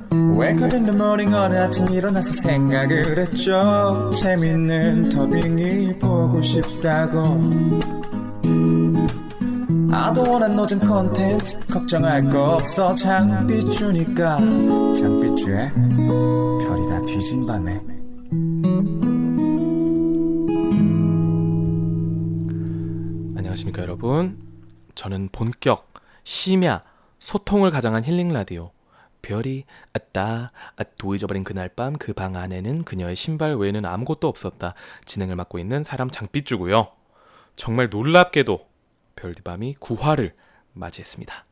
Wake up in the morning 어느 아침 일어나서 생각을 했죠. 재밌는 더빙이 보고 싶다고. I don't wanna 노잼 콘텐츠 걱정할 거 없어. 장비 주니까 장비주에 별이 다 뒤진 밤에. 안녕하십니까 여러분. 저는 본격 심야 소통을 가장한 힐링 라디오 별이 또 잊어버린 그날 밤 그 방 안에는 그녀의 신발 외에는 아무것도 없었다 진행을 맡고 있는 사람 장삐쭈고요. 정말 놀랍게도 별디밤이 9화를 맞이했습니다.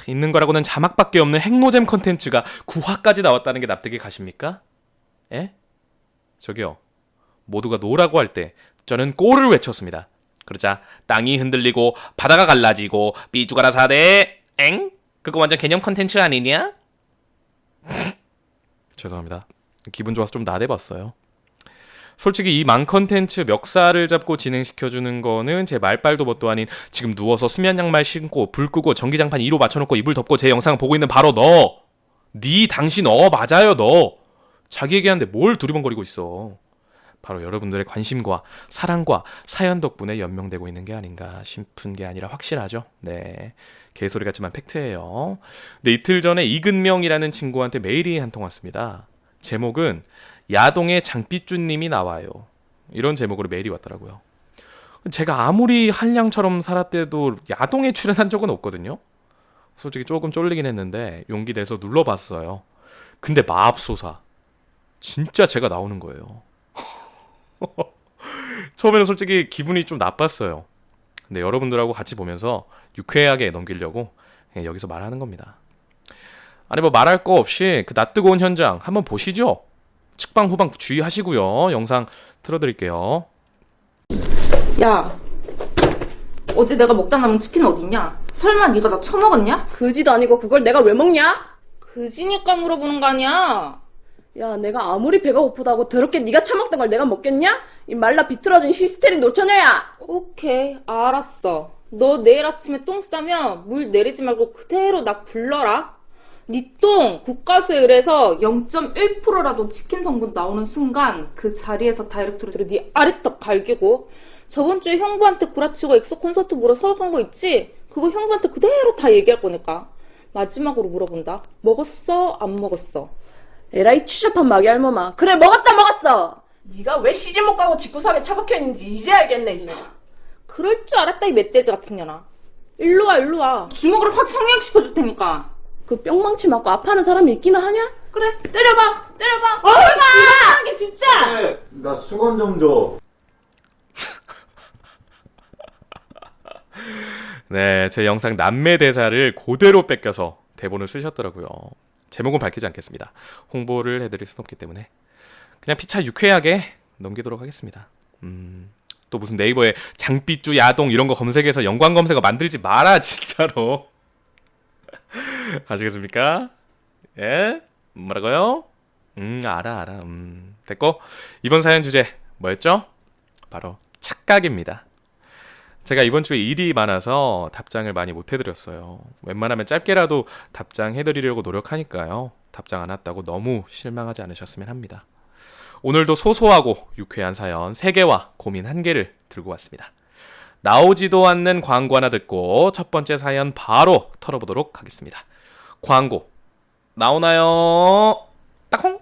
있는 거라고는 자막밖에 없는 핵노잼 컨텐츠가 9화까지 나왔다는 게 납득이 가십니까? 에? 저기요. 모두가 노라고 할 때 저는 꼬를 외쳤습니다. 그러자 땅이 흔들리고 바다가 갈라지고 삐쭈가라 사대 엥? 그거 완전 개념 컨텐츠 아니냐? 죄송합니다. 기분 좋아서 좀 나대봤어요. 솔직히 이 망 컨텐츠 멱살을 잡고 진행시켜주는 거는 제 말빨도 뭣도 아닌 지금 누워서 수면 양말 신고 불 끄고 전기장판 2로 맞춰놓고 이불 덮고 제 영상 보고 있는 바로 너. 네 당신 맞아요 너. 자기 얘기하는데 뭘 두리번거리고 있어. 바로 여러분들의 관심과 사랑과 사연 덕분에 연명되고 있는 게 아닌가 싶은 게 아니라 확실하죠. 네, 개소리 같지만 팩트예요. 근데 이틀 전에 이근명이라는 친구한테 메일이 한 통 왔습니다. 제목은 야동의 장삐쭈님이 나와요. 이런 제목으로 메일이 왔더라고요. 제가 아무리 한량처럼 살았대도 야동에 출연한 적은 없거든요. 솔직히 조금 쫄리긴 했는데 용기 내서 눌러봤어요. 근데 맙소사 진짜 제가 나오는 거예요. 처음에는 솔직히 기분이 좀 나빴어요. 근데 여러분들하고 같이 보면서 유쾌하게 넘기려고 그냥 여기서 말하는 겁니다. 아니 뭐 말할 거 없이 그 낯뜨거운 현장 한번 보시죠. 측방 후방 주의하시고요. 영상 틀어드릴게요. 야, 어제 내가 먹다 남은 치킨 어딨냐? 설마 네가 다 처먹었냐? 그지도 아니고 그걸 내가 왜 먹냐? 그지니까 물어보는 거 아니야? 야, 내가 아무리 배가 고프다고 더럽게 네가 처먹던 걸 내가 먹겠냐? 이 말라 비틀어진 히스테리 노처녀야! 오케이, 알았어. 너 내일 아침에 똥 싸면 물 내리지 말고 그대로 나 불러라. 네 똥 국가수에 의해서 0.1%라도 치킨 성분 나오는 순간 그 자리에서 다이렉트로 네 아래턱 갈기고 저번 주에 형부한테 구라치고 엑소 콘서트 보러 서울 간 거 있지? 그거 형부한테 그대로 다 얘기할 거니까. 마지막으로 물어본다. 먹었어? 안 먹었어? 에라이 추잡한 마개 할머마. 그래, 먹었어! 네가 왜 시집 못 가고 집구석에 처박혀 있는지 이제 알겠네, 이제. 그럴 줄 알았다 이 멧돼지 같은 년아. 일로 와. 주먹으로 확 성형시켜줄 테니까. 그 뿅망치 맞고 아파하는 사람이 있기는 하냐? 그래, 때려봐! 이상하게 진짜! 네, 나 수건 좀 줘. 네, 제 영상 남매 대사를 그대로 뺏겨서 대본을 쓰셨더라고요. 제목은 밝히지 않겠습니다. 홍보를 해드릴 순 없기 때문에 그냥 피차 유쾌하게 넘기도록 하겠습니다. 또 무슨 네이버에 장삐쭈 야동 이런 거 검색해서 연관 검색어 만들지 마라 진짜로. 아시겠습니까? 예? 뭐라고요? 알아. 됐고 이번 사연 주제 뭐였죠? 바로 착각입니다. 제가 이번 주에 일이 많아서 답장을 많이 못 해드렸어요. 웬만하면 짧게라도 답장해드리려고 노력하니까요. 답장 안 왔다고 너무 실망하지 않으셨으면 합니다. 오늘도 소소하고 유쾌한 사연 3개와 고민 1개를 들고 왔습니다. 나오지도 않는 광고 하나 듣고 첫 번째 사연 바로 털어보도록 하겠습니다. 광고 나오나요? 딱홍!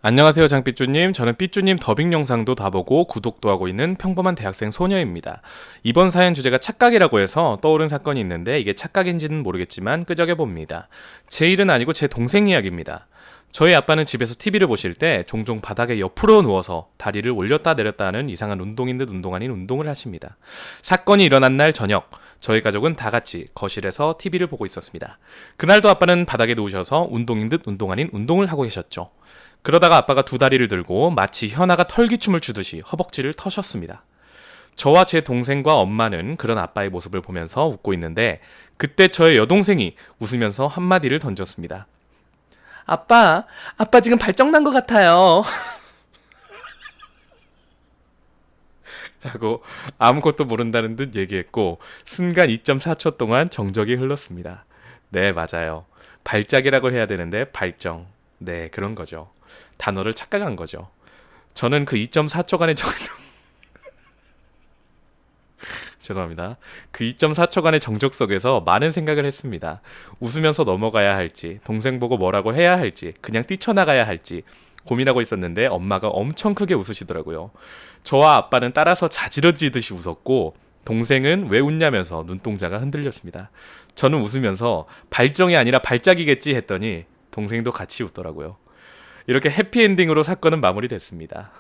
안녕하세요 장삐쭈님. 저는 삐쭈님 더빙 영상도 다 보고 구독도 하고 있는 평범한 대학생 소녀입니다. 이번 사연 주제가 착각이라고 해서 떠오른 사건이 있는데 이게 착각인지는 모르겠지만 끄적여봅니다. 제 일은 아니고 제 동생 이야기입니다. 저희 아빠는 집에서 TV를 보실 때 종종 바닥에 옆으로 누워서 다리를 올렸다 내렸다 하는 이상한 운동인 듯 운동 아닌 운동을 하십니다. 사건이 일어난 날 저녁 저희 가족은 다 같이 거실에서 TV를 보고 있었습니다. 그날도 아빠는 바닥에 누우셔서 운동인 듯 운동 아닌 운동을 하고 계셨죠. 그러다가 아빠가 두 다리를 들고 마치 현아가 털기춤을 추듯이 허벅지를 터셨습니다. 저와 제 동생과 엄마는 그런 아빠의 모습을 보면서 웃고 있는데 그때 저의 여동생이 웃으면서 한마디를 던졌습니다. 아빠 지금 발정난 것 같아요. 라고 아무것도 모른다는 듯 얘기했고 순간 2.4초 동안 정적이 흘렀습니다. 네, 맞아요. 발작이라고 해야 되는데 발정. 네, 그런 거죠. 단어를 착각한 거죠. 저는 그 2.4초간의 죄송합니다. 그 2.4초간의 정적 속에서 많은 생각을 했습니다. 웃으면서 넘어가야 할지, 동생 보고 뭐라고 해야 할지, 그냥 뛰쳐나가야 할지 고민하고 있었는데 엄마가 엄청 크게 웃으시더라고요. 저와 아빠는 따라서 자지러지듯이 웃었고 동생은 왜 웃냐면서 눈동자가 흔들렸습니다. 저는 웃으면서 발정이 아니라 발작이겠지 했더니 동생도 같이 웃더라고요. 이렇게 해피엔딩으로 사건은 마무리됐습니다.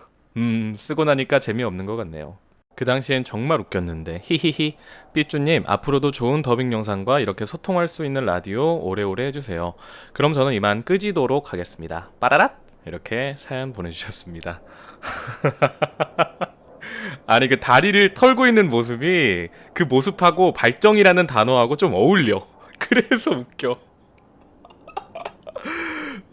쓰고 나니까 재미없는 것 같네요. 그 당시엔 정말 웃겼는데 히히히. 삐쭈님 앞으로도 좋은 더빙 영상과 이렇게 소통할 수 있는 라디오 오래오래 해주세요. 그럼 저는 이만 끄지도록 하겠습니다. 빠라랏! 이렇게 사연 보내주셨습니다. 아니 그 다리를 털고 있는 모습이 그 모습하고 발정이라는 단어하고 좀 어울려. 그래서 웃겨.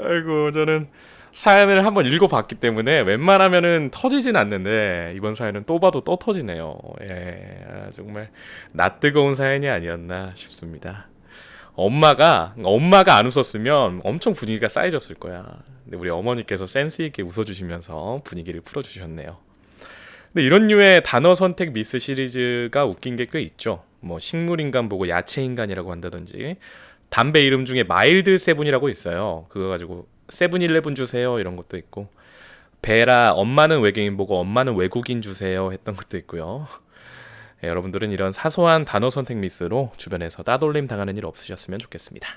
아이고 저는 사연을 한번 읽어봤기 때문에 웬만하면은 터지진 않는데 이번 사연은 또 봐도 또 터지네요. 예, 정말 낯뜨거운 사연이 아니었나 싶습니다. 엄마가 안 웃었으면 엄청 분위기가 쌓여졌을 거야. 근데 우리 어머니께서 센스 있게 웃어주시면서 분위기를 풀어주셨네요. 근데 이런 류의 단어 선택 미스 시리즈가 웃긴 게 꽤 있죠. 뭐 식물인간 보고 야채인간이라고 한다든지 담배 이름 중에 마일드 세븐이라고 있어요. 그거 가지고 세븐일레븐 주세요 이런 것도 있고 베라 엄마는 외계인 보고 엄마는 외국인 주세요 했던 것도 있고요. 예, 여러분들은 이런 사소한 단어 선택 미스로 주변에서 따돌림 당하는 일 없으셨으면 좋겠습니다.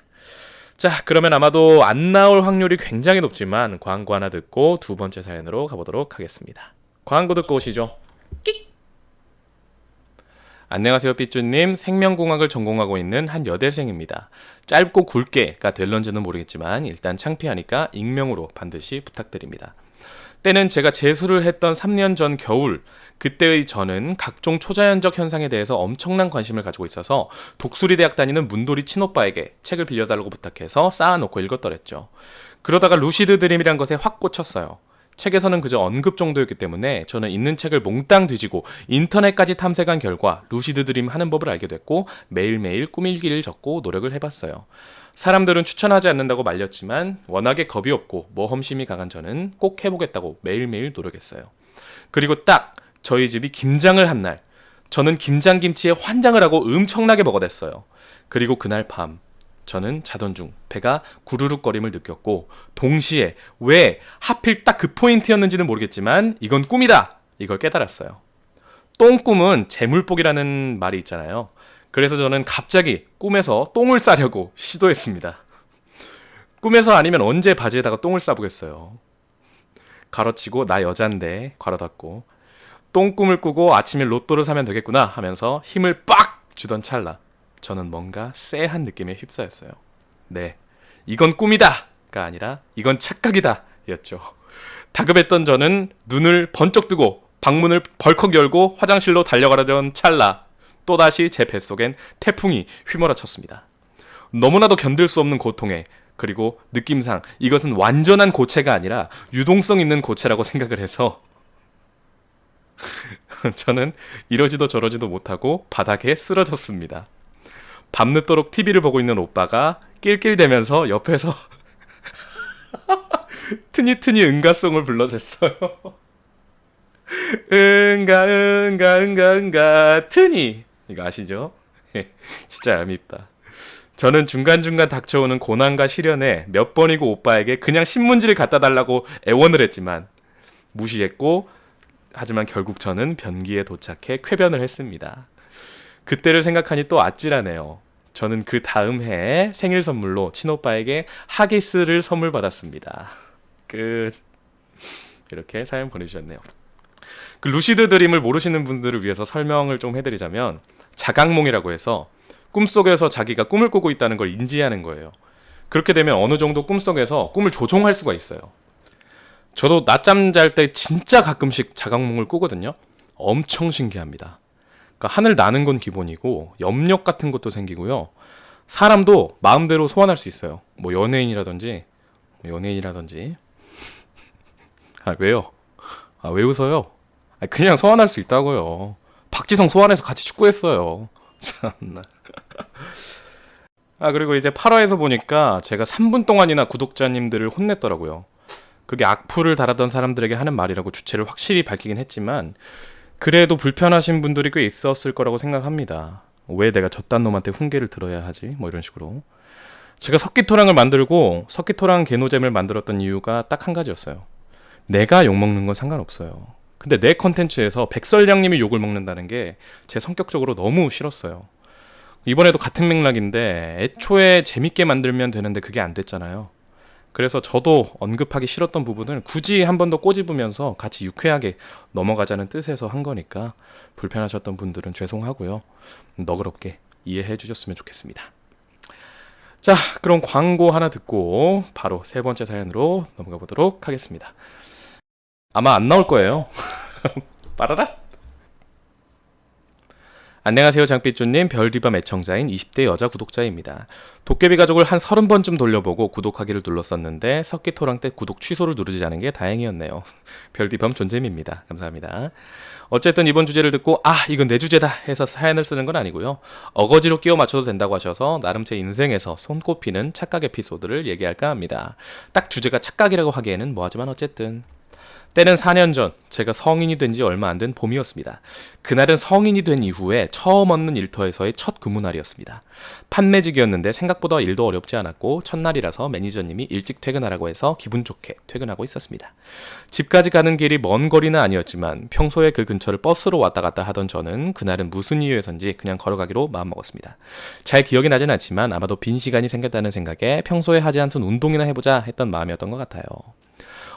자 그러면 아마도 안 나올 확률이 굉장히 높지만 광고 하나 듣고 두 번째 사연으로 가보도록 하겠습니다. 광고 듣고 오시죠. 끽! 안녕하세요 삐쭈님. 생명공학을 전공하고 있는 한 여대생입니다. 짧고 굵게가 될런지는 모르겠지만 일단 창피하니까 익명으로 반드시 부탁드립니다. 때는 제가 재수를 했던 3년 전 겨울, 그때의 저는 각종 초자연적 현상에 대해서 엄청난 관심을 가지고 있어서 독수리 대학 다니는 문돌이 친오빠에게 책을 빌려달라고 부탁해서 쌓아놓고 읽었더랬죠. 그러다가 루시드 드림이란 것에 확 꽂혔어요. 책에서는 그저 언급 정도였기 때문에 저는 있는 책을 몽땅 뒤지고 인터넷까지 탐색한 결과 루시드 드림 하는 법을 알게 됐고 매일매일 꿈일기를 적고 노력을 해봤어요. 사람들은 추천하지 않는다고 말렸지만 워낙에 겁이 없고 모험심이 강한 저는 꼭 해보겠다고 매일매일 노력했어요. 그리고 딱 저희 집이 김장을 한 날, 저는 김장김치에 환장을 하고 엄청나게 먹어댔어요. 그리고 그날 밤 저는 자던 중 배가 구르륵거림을 느꼈고 동시에 왜 하필 딱 그 포인트였는지는 모르겠지만 이건 꿈이다! 이걸 깨달았어요. 똥꿈은 재물복이라는 말이 있잖아요. 그래서 저는 갑자기 꿈에서 똥을 싸려고 시도했습니다. 꿈에서 아니면 언제 바지에다가 똥을 싸보겠어요. 가로치고 나 여잔데 괄호 닫고 똥꿈을 꾸고 아침에 로또를 사면 되겠구나 하면서 힘을 빡 주던 찰나 저는 뭔가 쎄한 느낌에 휩싸였어요. 네, 이건 꿈이다가 아니라 이건 착각이다 였죠. 다급했던 저는 눈을 번쩍 뜨고 방문을 벌컥 열고 화장실로 달려가려던 찰나 또다시 제 뱃속엔 태풍이 휘몰아쳤습니다. 너무나도 견딜 수 없는 고통에 그리고 느낌상 이것은 완전한 고체가 아니라 유동성 있는 고체라고 생각을 해서 저는 이러지도 저러지도 못하고 바닥에 쓰러졌습니다. 밤늦도록 TV를 보고 있는 오빠가 낄낄대면서 옆에서 트니트니 응가송을 불러댔어요. 응가 트니 이거 아시죠? 진짜 얄밉다. 저는 중간중간 닥쳐오는 고난과 시련에 몇 번이고 오빠에게 그냥 신문지를 갖다 달라고 애원을 했지만 무시했고 하지만 결국 저는 변기에 도착해 쾌변을 했습니다. 그때를 생각하니 또 아찔하네요. 저는 그 다음 해에 생일 선물로 친오빠에게 하기스를 선물 받았습니다. 끝. 이렇게 사연 보내주셨네요. 그 루시드 드림을 모르시는 분들을 위해서 설명을 좀 해드리자면 자각몽이라고 해서 꿈속에서 자기가 꿈을 꾸고 있다는 걸 인지하는 거예요. 그렇게 되면 어느 정도 꿈속에서 꿈을 조종할 수가 있어요. 저도 낮잠 잘 때 진짜 가끔씩 자각몽을 꾸거든요. 엄청 신기합니다. 그러니까 하늘 나는 건 기본이고 염력 같은 것도 생기고요. 사람도 마음대로 소환할 수 있어요. 뭐 연예인이라든지 아 왜요? 아 왜 웃어요? 아, 그냥 소환할 수 있다고요. 박지성 소환해서 같이 축구했어요. 참나. 그리고 이제 8화에서 보니까 제가 3분 동안이나 구독자님들을 혼냈더라고요. 그게 악플을 달았던 사람들에게 하는 말이라고 주체를 확실히 밝히긴 했지만 그래도 불편하신 분들이 꽤 있었을 거라고 생각합니다. 왜 내가 저딴 놈한테 훈계를 들어야 하지? 뭐 이런 식으로. 제가 석기토랑을 만들고 석기토랑 개노잼을 만들었던 이유가 딱 한 가지였어요. 내가 욕먹는 건 상관없어요. 근데 내 컨텐츠에서 백설량님이 욕을 먹는다는 게 제 성격적으로 너무 싫었어요. 이번에도 같은 맥락인데 애초에 재밌게 만들면 되는데 그게 안 됐잖아요. 그래서 저도 언급하기 싫었던 부분을 굳이 한 번 더 꼬집으면서 같이 유쾌하게 넘어가자는 뜻에서 한 거니까 불편하셨던 분들은 죄송하고요. 너그럽게 이해해 주셨으면 좋겠습니다. 자, 그럼 광고 하나 듣고 바로 세 번째 사연으로 넘어가 보도록 하겠습니다. 아마 안 나올 거예요. 빠라라. 안녕하세요, 장삐쭈님. 별디밤 애청자인 20대 여자 구독자입니다. 도깨비 가족을 한 30번쯤 돌려보고 구독하기를 눌렀었는데 석기토랑 때 구독 취소를 누르지 않은 게 다행이었네요. 별디밤 존잼입니다. 감사합니다. 어쨌든 이번 주제를 듣고 이건 내 주제다 해서 사연을 쓰는 건 아니고요. 어거지로 끼워 맞춰도 된다고 하셔서 나름 제 인생에서 손꼽히는 착각 에피소드를 얘기할까 합니다. 딱 주제가 착각이라고 하기에는 뭐하지만 어쨌든 때는 4년 전 제가 성인이 된 지 얼마 안 된 봄이었습니다. 그날은 성인이 된 이후에 처음 얻는 일터에서의 첫 근무날이었습니다. 판매직이었는데 생각보다 일도 어렵지 않았고 첫날이라서 매니저님이 일찍 퇴근하라고 해서 기분 좋게 퇴근하고 있었습니다. 집까지 가는 길이 먼 거리는 아니었지만 평소에 그 근처를 버스로 왔다 갔다 하던 저는 그날은 무슨 이유에선지 그냥 걸어가기로 마음먹었습니다. 잘 기억이 나진 않지만 아마도 빈 시간이 생겼다는 생각에 평소에 하지 않던 운동이나 해보자 했던 마음이었던 것 같아요.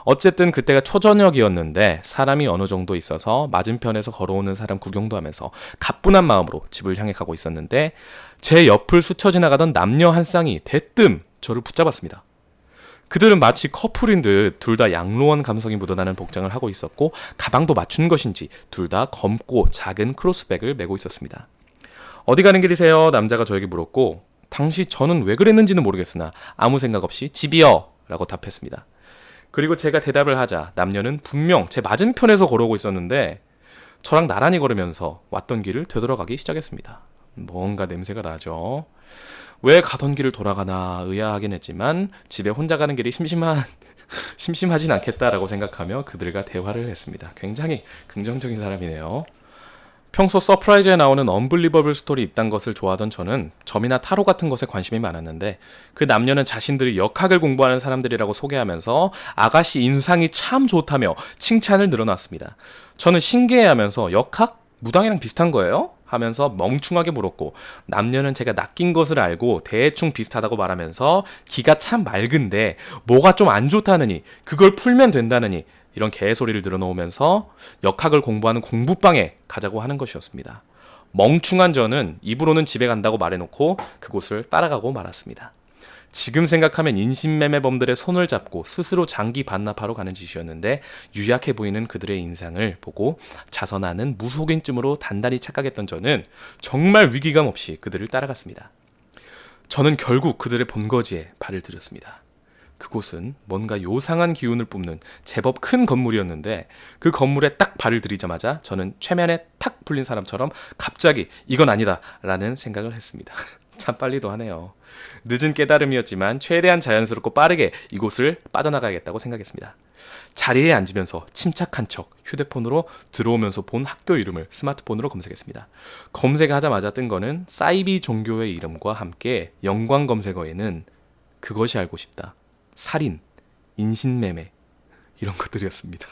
어쨌든 그때가 초저녁이었는데 사람이 어느 정도 있어서 맞은편에서 걸어오는 사람 구경도 하면서 가뿐한 마음으로 집을 향해 가고 있었는데 제 옆을 스쳐 지나가던 남녀 한 쌍이 대뜸 저를 붙잡았습니다. 그들은 마치 커플인 듯 둘 다 양로원 감성이 묻어나는 복장을 하고 있었고 가방도 맞춘 것인지 둘 다 검고 작은 크로스백을 메고 있었습니다. 어디 가는 길이세요? 남자가 저에게 물었고 당시 저는 왜 그랬는지는 모르겠으나 아무 생각 없이 집이요! 라고 답했습니다. 그리고 제가 대답을 하자 남녀는 분명 제 맞은편에서 걸어오고 있었는데 저랑 나란히 걸으면서 왔던 길을 되돌아가기 시작했습니다. 뭔가 냄새가 나죠. 왜 가던 길을 돌아가나 의아하긴 했지만 집에 혼자 가는 길이 심심하진 않겠다라고 생각하며 그들과 대화를 했습니다. 굉장히 긍정적인 사람이네요. 평소 서프라이즈에 나오는 언블리버블 스토리 이딴 것을 좋아하던 저는 점이나 타로 같은 것에 관심이 많았는데 그 남녀는 자신들이 역학을 공부하는 사람들이라고 소개하면서 아가씨 인상이 참 좋다며 칭찬을 늘어놨습니다. 저는 신기해하면서 역학? 무당이랑 비슷한 거예요? 하면서 멍충하게 물었고 남녀는 제가 낚인 것을 알고 대충 비슷하다고 말하면서 기가 참 맑은데 뭐가 좀 안 좋다느니 그걸 풀면 된다느니 이런 개소리를 늘어놓으면서 역학을 공부하는 공부방에 가자고 하는 것이었습니다. 멍충한 저는 입으로는 집에 간다고 말해놓고 그곳을 따라가고 말았습니다. 지금 생각하면 인신매매범들의 손을 잡고 스스로 장기 반납하러 가는 짓이었는데 유약해 보이는 그들의 인상을 보고 자선하는 무속인쯤으로 단단히 착각했던 저는 정말 위기감 없이 그들을 따라갔습니다. 저는 결국 그들의 본거지에 발을 들였습니다. 그곳은 뭔가 요상한 기운을 뿜는 제법 큰 건물이었는데 그 건물에 딱 발을 들이자마자 저는 최면에 탁 풀린 사람처럼 갑자기 이건 아니다 라는 생각을 했습니다. 참 빨리도 하네요. 늦은 깨달음이었지만 최대한 자연스럽고 빠르게 이곳을 빠져나가야겠다고 생각했습니다. 자리에 앉으면서 침착한 척 휴대폰으로 들어오면서 본 학교 이름을 스마트폰으로 검색했습니다. 검색하자마자 뜬 거는 사이비 종교의 이름과 함께 연관 검색어에는 그것이 알고 싶다, 살인, 인신매매 이런 것들이었습니다.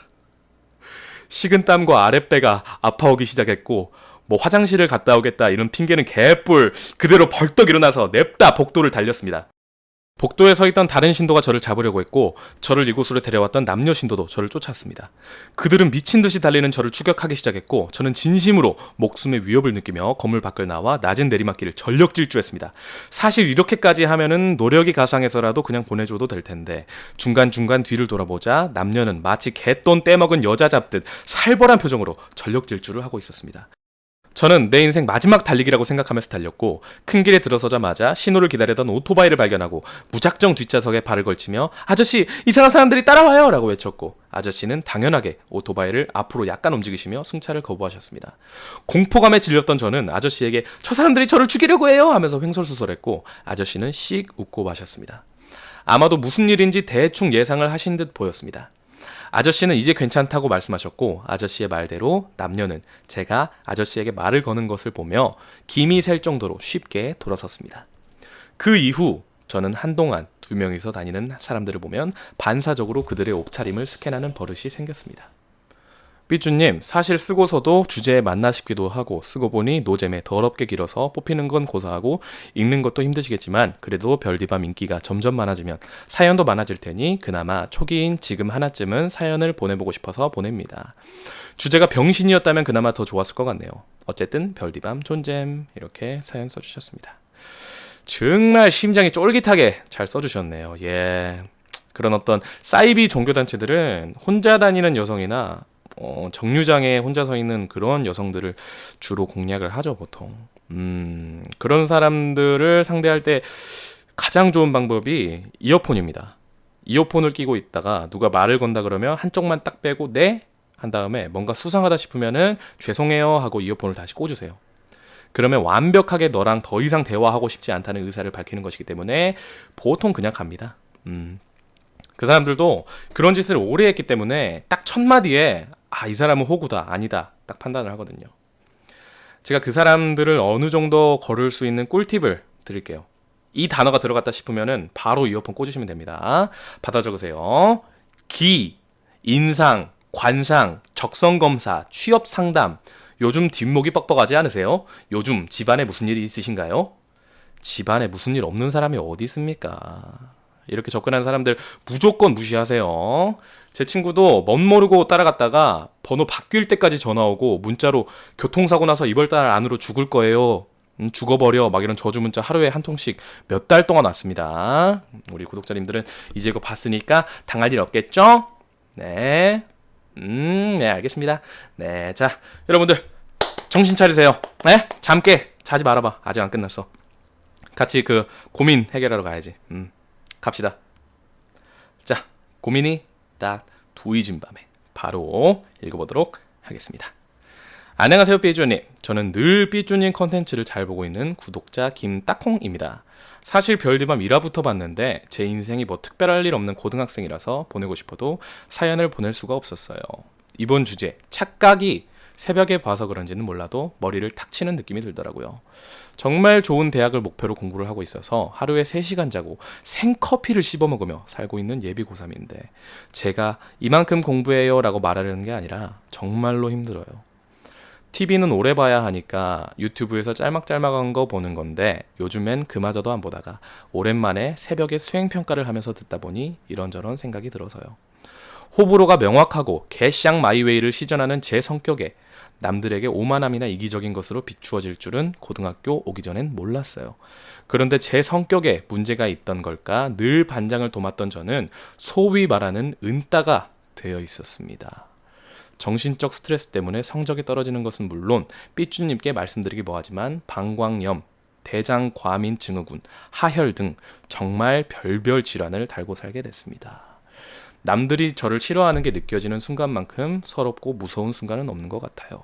식은땀과 아랫배가 아파오기 시작했고 화장실을 갔다 오겠다 이런 핑계는 개뿔 그대로 벌떡 일어나서 냅다 복도를 달렸습니다. 복도에 서 있던 다른 신도가 저를 잡으려고 했고 저를 이곳으로 데려왔던 남녀 신도도 저를 쫓았습니다. 그들은 미친 듯이 달리는 저를 추격하기 시작했고 저는 진심으로 목숨의 위협을 느끼며 건물 밖을 나와 낮은 내리막길을 전력 질주했습니다. 사실 이렇게까지 하면은 노력이 가상해서라도 그냥 보내줘도 될 텐데 중간중간 뒤를 돌아보자 남녀는 마치 개돈 떼먹은 여자 잡듯 살벌한 표정으로 전력 질주를 하고 있었습니다. 저는 내 인생 마지막 달리기라고 생각하면서 달렸고 큰 길에 들어서자마자 신호를 기다리던 오토바이를 발견하고 무작정 뒷좌석에 발을 걸치며 아저씨 이상한 사람들이 따라와요 라고 외쳤고 아저씨는 당연하게 오토바이를 앞으로 약간 움직이시며 승차를 거부하셨습니다. 공포감에 질렸던 저는 아저씨에게 저 사람들이 저를 죽이려고 해요 하면서 횡설수설했고 아저씨는 씩 웃고 마셨습니다. 아마도 무슨 일인지 대충 예상을 하신 듯 보였습니다. 아저씨는 이제 괜찮다고 말씀하셨고 아저씨의 말대로 남녀는 제가 아저씨에게 말을 거는 것을 보며 김이 셀 정도로 쉽게 돌아섰습니다. 그 이후 저는 한동안 두 명이서 다니는 사람들을 보면 반사적으로 그들의 옷차림을 스캔하는 버릇이 생겼습니다. 삐쭈님, 사실 쓰고서도 주제에 맞나 싶기도 하고 쓰고 보니 노잼에 더럽게 길어서 뽑히는 건 고사하고 읽는 것도 힘드시겠지만 그래도 별디밤 인기가 점점 많아지면 사연도 많아질 테니 그나마 초기인 지금 하나쯤은 사연을 보내보고 싶어서 보냅니다. 주제가 병신이었다면 그나마 더 좋았을 것 같네요. 어쨌든 별디밤 존잼 이렇게 사연 써주셨습니다. 정말 심장이 쫄깃하게 잘 써주셨네요. 예, 그런 어떤 사이비 종교단체들은 혼자 다니는 여성이나 정류장에 혼자 서 있는 그런 여성들을 주로 공략을 하죠, 보통. 그런 사람들을 상대할 때 가장 좋은 방법이 이어폰입니다. 이어폰을 끼고 있다가 누가 말을 건다 그러면 한쪽만 딱 빼고 네? 한 다음에 뭔가 수상하다 싶으면은 죄송해요 하고 이어폰을 다시 꽂으세요. 그러면 완벽하게 너랑 더 이상 대화하고 싶지 않다는 의사를 밝히는 것이기 때문에 보통 그냥 갑니다. 그 사람들도 그런 짓을 오래 했기 때문에 딱 첫 마디에 이 사람은 호구다, 아니다 딱 판단을 하거든요. 제가 그 사람들을 어느 정도 거를 수 있는 꿀팁을 드릴게요. 이 단어가 들어갔다 싶으면은 바로 이어폰 꽂으시면 됩니다. 받아 적으세요. 기, 인상, 관상, 적성검사, 취업상담. 요즘 뒷목이 뻑뻑하지 않으세요? 요즘 집안에 무슨 일이 있으신가요? 집안에 무슨 일 없는 사람이 어디 있습니까? 이렇게 접근하는 사람들 무조건 무시하세요. 제 친구도 멋모르고 따라갔다가 번호 바뀔 때까지 전화 오고 문자로 교통사고 나서 이번 달 안으로 죽을 거예요. 죽어버려 막 이런 저주 문자 하루에 한 통씩 몇 달 동안 왔습니다. 우리 구독자님들은 이제 이거 봤으니까 당할 일 없겠죠? 네. 네, 알겠습니다. 네, 자, 여러분들 정신 차리세요. 네? 잠 깨. 자지 말아봐. 아직 안 끝났어. 같이 그 고민 해결하러 가야지. 갑시다. 자, 고민이 딱 두이진 밤에 바로 읽어보도록 하겠습니다. 안녕하세요, 삐쭈님. 저는 늘 삐쭈님 컨텐츠를 잘 보고 있는 구독자 김딱콩입니다. 사실 별디밤 1화부터 봤는데 제 인생이 뭐 특별할 일 없는 고등학생이라서 보내고 싶어도 사연을 보낼 수가 없었어요. 이번 주제, 착각이 새벽에 봐서 그런지는 몰라도 머리를 탁 치는 느낌이 들더라고요. 정말 좋은 대학을 목표로 공부를 하고 있어서 하루에 3시간 자고 생커피를 씹어먹으며 살고 있는 예비 고3인데 제가 이만큼 공부해요 라고 말하려는 게 아니라 정말로 힘들어요. TV는 오래 봐야 하니까 유튜브에서 짤막짤막한 거 보는 건데 요즘엔 그마저도 안 보다가 오랜만에 새벽에 수행평가를 하면서 듣다 보니 이런저런 생각이 들어서요. 호불호가 명확하고 개샹 마이웨이를 시전하는 제 성격에 남들에게 오만함이나 이기적인 것으로 비추어질 줄은 고등학교 오기 전엔 몰랐어요. 그런데 제 성격에 문제가 있던 걸까 늘 반장을 도맡던 저는 소위 말하는 은따가 되어 있었습니다. 정신적 스트레스 때문에 성적이 떨어지는 것은 물론 삐쭈님께 말씀드리기 뭐하지만 방광염, 대장과민 증후군, 하혈 등 정말 별별 질환을 달고 살게 됐습니다. 남들이 저를 싫어하는 게 느껴지는 순간만큼 서럽고 무서운 순간은 없는 것 같아요.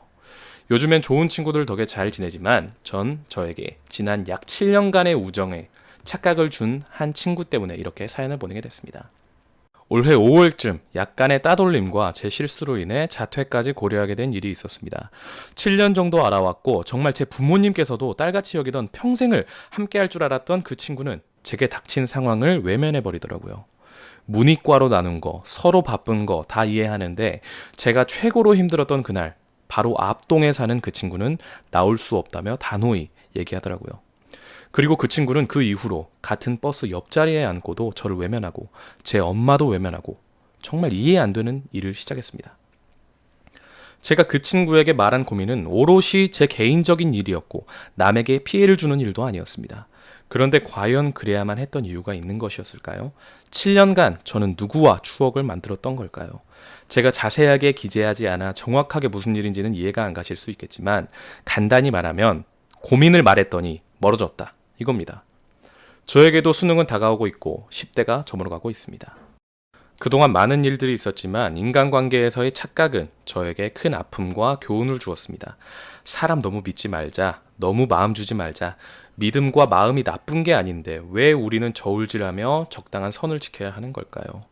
요즘엔 좋은 친구들 덕에 잘 지내지만 전 저에게 지난 약 7년간의 우정에 착각을 준 한 친구 때문에 이렇게 사연을 보내게 됐습니다. 올해 5월쯤 약간의 따돌림과 제 실수로 인해 자퇴까지 고려하게 된 일이 있었습니다. 7년 정도 알아왔고 정말 제 부모님께서도 딸같이 여기던 평생을 함께할 줄 알았던 그 친구는 제게 닥친 상황을 외면해버리더라고요. 문이과로 나눈 거, 서로 바쁜 거 다 이해하는데 제가 최고로 힘들었던 그날 바로 앞동에 사는 그 친구는 나올 수 없다며 단호히 얘기하더라고요. 그리고 그 친구는 그 이후로 같은 버스 옆자리에 앉고도 저를 외면하고 제 엄마도 외면하고 정말 이해 안 되는 일을 시작했습니다. 제가 그 친구에게 말한 고민은 오롯이 제 개인적인 일이었고 남에게 피해를 주는 일도 아니었습니다. 그런데 과연 그래야만 했던 이유가 있는 것이었을까요? 7년간 저는 누구와 추억을 만들었던 걸까요? 제가 자세하게 기재하지 않아 정확하게 무슨 일인지는 이해가 안 가실 수 있겠지만 간단히 말하면 고민을 말했더니 멀어졌다. 이겁니다. 저에게도 수능은 다가오고 있고 10대가 저물어가고 있습니다. 그동안 많은 일들이 있었지만 인간관계에서의 착각은 저에게 큰 아픔과 교훈을 주었습니다. 사람 너무 믿지 말자, 너무 마음 주지 말자, 믿음과 마음이 나쁜 게 아닌데 왜 우리는 저울질하며 적당한 선을 지켜야 하는 걸까요?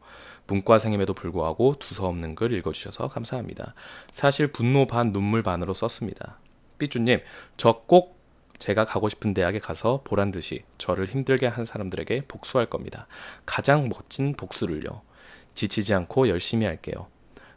문과생임에도 불구하고 두서없는 글 읽어주셔서 감사합니다. 사실 분노 반 눈물 반으로 썼습니다. 삐쭈님, 저 꼭 제가 가고 싶은 대학에 가서 보란듯이 저를 힘들게 한 사람들에게 복수할 겁니다. 가장 멋진 복수를요. 지치지 않고 열심히 할게요.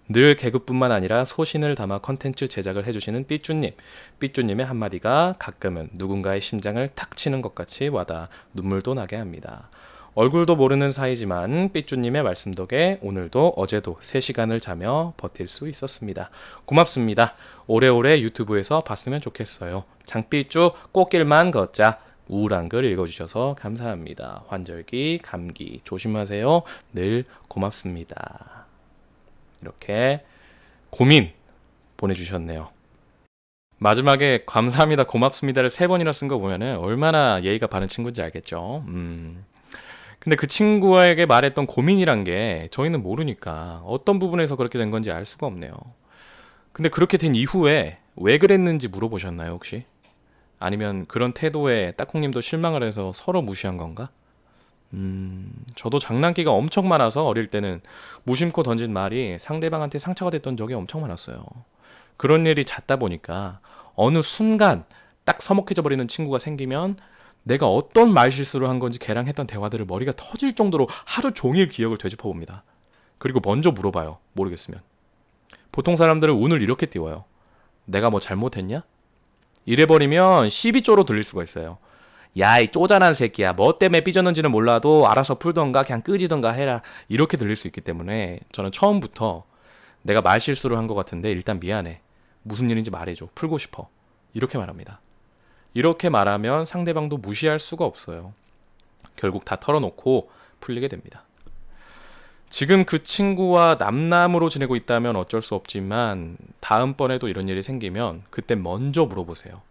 늘 개그뿐만 아니라 소신을 담아 컨텐츠 제작을 해주시는 삐쭈님. 삐쭈님의 한마디가 가끔은 누군가의 심장을 탁 치는 것 같이 와닿아 눈물도 나게 합니다. 얼굴도 모르는 사이지만 삐쭈님의 말씀 덕에 오늘도 어제도 3시간을 자며 버틸 수 있었습니다. 고맙습니다. 오래오래 유튜브에서 봤으면 좋겠어요. 장삐쭈 꽃길만 걷자. 우울한 글 읽어주셔서 감사합니다. 환절기, 감기 조심하세요. 늘 고맙습니다. 이렇게 고민 보내주셨네요. 마지막에 감사합니다, 고맙습니다를 3번이나 쓴 거 보면은 얼마나 예의가 바른 친구인지 알겠죠. 근데 그 친구에게 말했던 고민이란 게 저희는 모르니까 어떤 부분에서 그렇게 된 건지 알 수가 없네요. 근데 그렇게 된 이후에 왜 그랬는지 물어보셨나요, 혹시? 아니면 그런 태도에 따콩님도 실망을 해서 서로 무시한 건가? 저도 장난기가 엄청 많아서 어릴 때는 무심코 던진 말이 상대방한테 상처가 됐던 적이 엄청 많았어요. 그런 일이 잦다 보니까 어느 순간 딱 서먹해져 버리는 친구가 생기면 내가 어떤 말실수를 한 건지 걔랑 했던 대화들을 머리가 터질 정도로 하루 종일 기억을 되짚어 봅니다. 그리고 먼저 물어봐요. 모르겠으면. 보통 사람들은 운을 이렇게 띄워요. 내가 뭐 잘못했냐? 이래버리면 시비조로 들릴 수가 있어요. 야, 이 쪼잔한 새끼야. 뭐 때문에 삐졌는지는 몰라도 알아서 풀던가 그냥 끄지던가 해라. 이렇게 들릴 수 있기 때문에 저는 처음부터 내가 말실수를 한 것 같은데 일단 미안해. 무슨 일인지 말해줘. 풀고 싶어. 이렇게 말합니다. 이렇게 말하면 상대방도 무시할 수가 없어요. 결국 다 털어놓고 풀리게 됩니다. 지금 그 친구와 남남으로 지내고 있다면 어쩔 수 없지만 다음번에도 이런 일이 생기면 그때 먼저 물어보세요.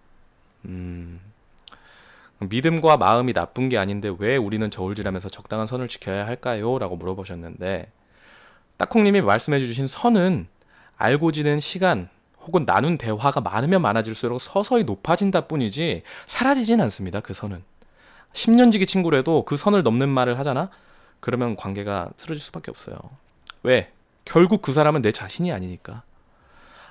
믿음과 마음이 나쁜 게 아닌데 왜 우리는 저울질하면서 적당한 선을 지켜야 할까요? 라고 물어보셨는데 따콩님이 말씀해 주신 선은 알고 지낸 시간 혹은 나눈 대화가 많으면 많아질수록 서서히 높아진다 뿐이지 사라지진 않습니다. 그 선은. 10년지기 친구라도 그 선을 넘는 말을 하잖아? 그러면 관계가 틀어질 수밖에 없어요. 왜? 결국 그 사람은 내 자신이 아니니까.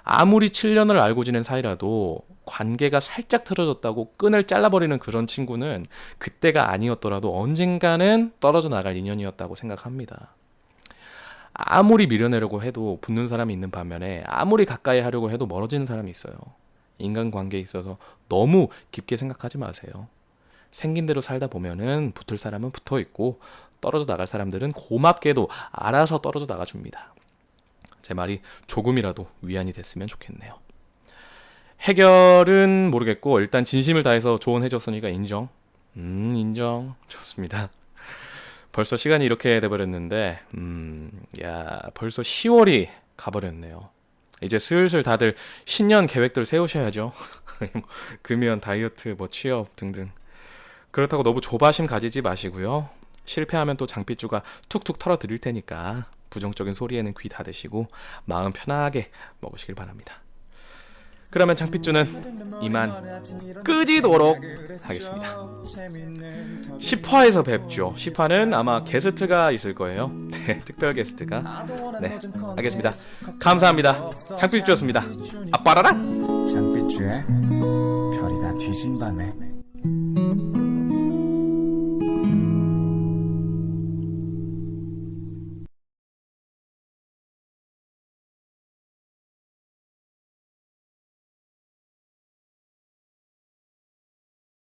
아무리 7년을 알고 지낸 사이라도 관계가 살짝 틀어졌다고 끈을 잘라버리는 그런 친구는 그때가 아니었더라도 언젠가는 떨어져 나갈 인연이었다고 생각합니다. 아무리 밀어내려고 해도 붙는 사람이 있는 반면에 아무리 가까이 하려고 해도 멀어지는 사람이 있어요. 인간관계에 있어서 너무 깊게 생각하지 마세요. 생긴 대로 살다 보면은 붙을 사람은 붙어 있고 떨어져 나갈 사람들은 고맙게도 알아서 떨어져 나가줍니다. 제 말이 조금이라도 위안이 됐으면 좋겠네요. 해결은 모르겠고 일단 진심을 다해서 조언해줬으니까 인정. 인정. 좋습니다. 벌써 시간이 이렇게 돼버렸는데 벌써 10월이 가버렸네요. 이제 슬슬 다들 신년 계획들 세우셔야죠. 금연, 다이어트, 취업 등등. 그렇다고 너무 조바심 가지지 마시고요. 실패하면 또 장삐쭈가 툭툭 털어드릴 테니까 부정적인 소리에는 귀 닫으시고 마음 편하게 먹으시길 바랍니다. 그러면 장삐쭈는 이만 끄지도록 하겠습니다. 10화에서 뵙죠. 10화는 아마 게스트가 있을 거예요. 네, 특별 게스트가. 네, 알겠습니다. 감사합니다. 장삐쭈였습니다. 아빠라라. 장삐쭈의 별이 다 뒤진 밤에